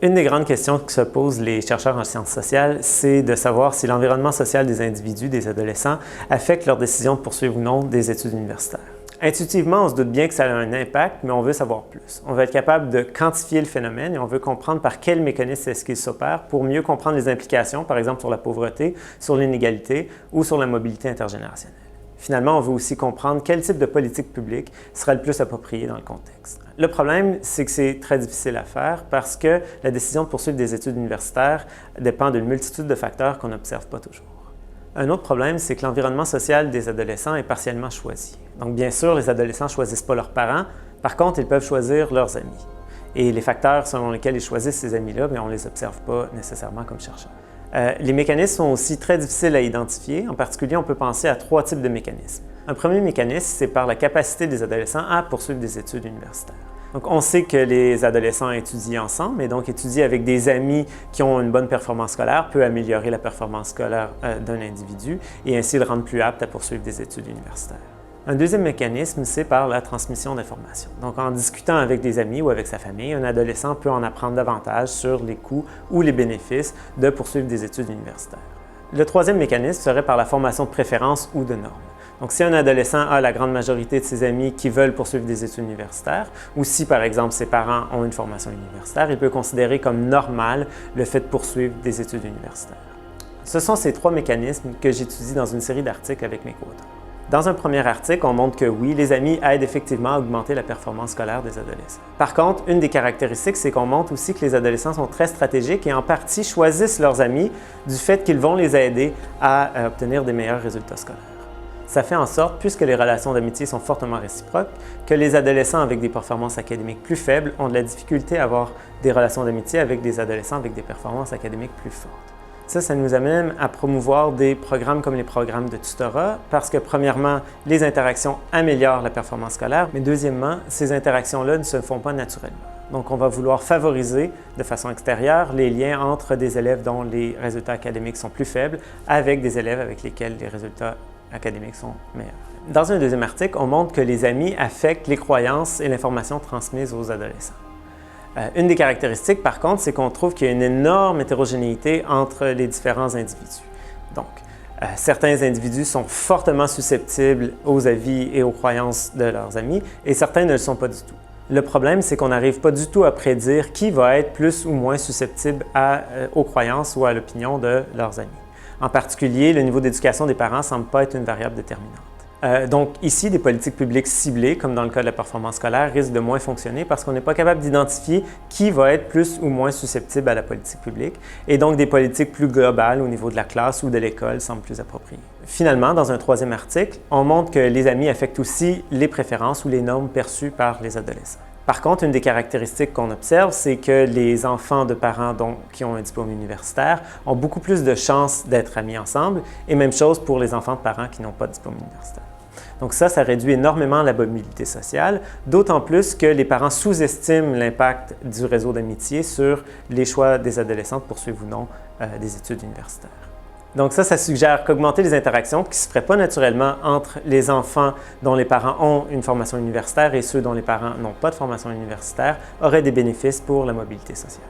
Une des grandes questions que se posent les chercheurs en sciences sociales, c'est de savoir si l'environnement social des individus, des adolescents, affecte leur décision de poursuivre ou non des études universitaires. Intuitivement, on se doute bien que ça a un impact, mais on veut savoir plus. On veut être capable de quantifier le phénomène et on veut comprendre par quels mécanismes est-ce qu'il s'opère pour mieux comprendre les implications, par exemple sur la pauvreté, sur l'inégalité ou sur la mobilité intergénérationnelle. Finalement, on veut aussi comprendre quel type de politique publique sera le plus approprié dans le contexte. Le problème, c'est que c'est très difficile à faire parce que la décision de poursuivre des études universitaires dépend d'une multitude de facteurs qu'on n'observe pas toujours. Un autre problème, c'est que l'environnement social des adolescents est partiellement choisi. Donc, bien sûr, les adolescents ne choisissent pas leurs parents. Par contre, ils peuvent choisir leurs amis. Et les facteurs selon lesquels ils choisissent ces amis-là, on ne les observe pas nécessairement comme chercheurs. Les mécanismes sont aussi très difficiles à identifier. En particulier, on peut penser à 3 types de mécanismes. Un premier mécanisme, c'est par la capacité des adolescents à poursuivre des études universitaires. Donc, on sait que les adolescents étudient ensemble, et donc étudier avec des amis qui ont une bonne performance scolaire peut améliorer la performance scolaire d'un individu et ainsi le rendre plus apte à poursuivre des études universitaires. Un deuxième mécanisme, c'est par la transmission d'informations. Donc, en discutant avec des amis ou avec sa famille, un adolescent peut en apprendre davantage sur les coûts ou les bénéfices de poursuivre des études universitaires. Le troisième mécanisme serait par la formation de préférences ou de normes. Donc, si un adolescent a la grande majorité de ses amis qui veulent poursuivre des études universitaires, ou si, par exemple, ses parents ont une formation universitaire, il peut considérer comme normal le fait de poursuivre des études universitaires. Ce sont ces 3 mécanismes que j'étudie dans une série d'articles avec mes co-auteurs. Dans un premier article, on montre que oui, les amis aident effectivement à augmenter la performance scolaire des adolescents. Par contre, une des caractéristiques, c'est qu'on montre aussi que les adolescents sont très stratégiques et en partie choisissent leurs amis du fait qu'ils vont les aider à obtenir des meilleurs résultats scolaires. Ça fait en sorte, puisque les relations d'amitié sont fortement réciproques, que les adolescents avec des performances académiques plus faibles ont de la difficulté à avoir des relations d'amitié avec des adolescents avec des performances académiques plus fortes. Ça nous amène à promouvoir des programmes comme les programmes de tutorat parce que, premièrement, les interactions améliorent la performance scolaire, mais deuxièmement, ces interactions-là ne se font pas naturellement. Donc, on va vouloir favoriser de façon extérieure les liens entre des élèves dont les résultats académiques sont plus faibles avec des élèves avec lesquels les résultats académiques sont meilleurs. Dans un deuxième article, on montre que les amis affectent les croyances et l'information transmise aux adolescents. Une des caractéristiques, par contre, c'est qu'on trouve qu'il y a une énorme hétérogénéité entre les différents individus. Donc, certains individus sont fortement susceptibles aux avis et aux croyances de leurs amis et certains ne le sont pas du tout. Le problème, c'est qu'on n'arrive pas du tout à prédire qui va être plus ou moins susceptible aux croyances ou à l'opinion de leurs amis. En particulier, le niveau d'éducation des parents ne semble pas être une variable déterminante. Donc ici, des politiques publiques ciblées, comme dans le cas de la performance scolaire, risquent de moins fonctionner parce qu'on n'est pas capable d'identifier qui va être plus ou moins susceptible à la politique publique et donc des politiques plus globales au niveau de la classe ou de l'école semblent plus appropriées. Finalement, dans un troisième article, on montre que les amis affectent aussi les préférences ou les normes perçues par les adolescents. Par contre, une des caractéristiques qu'on observe, c'est que les enfants de parents qui ont un diplôme universitaire ont beaucoup plus de chances d'être amis ensemble et même chose pour les enfants de parents qui n'ont pas de diplôme universitaire. Donc ça réduit énormément la mobilité sociale, d'autant plus que les parents sous-estiment l'impact du réseau d'amitié sur les choix des adolescents de poursuivre ou non des études universitaires. Donc ça suggère qu'augmenter les interactions qui ne se feraient pas naturellement entre les enfants dont les parents ont une formation universitaire et ceux dont les parents n'ont pas de formation universitaire aurait des bénéfices pour la mobilité sociale.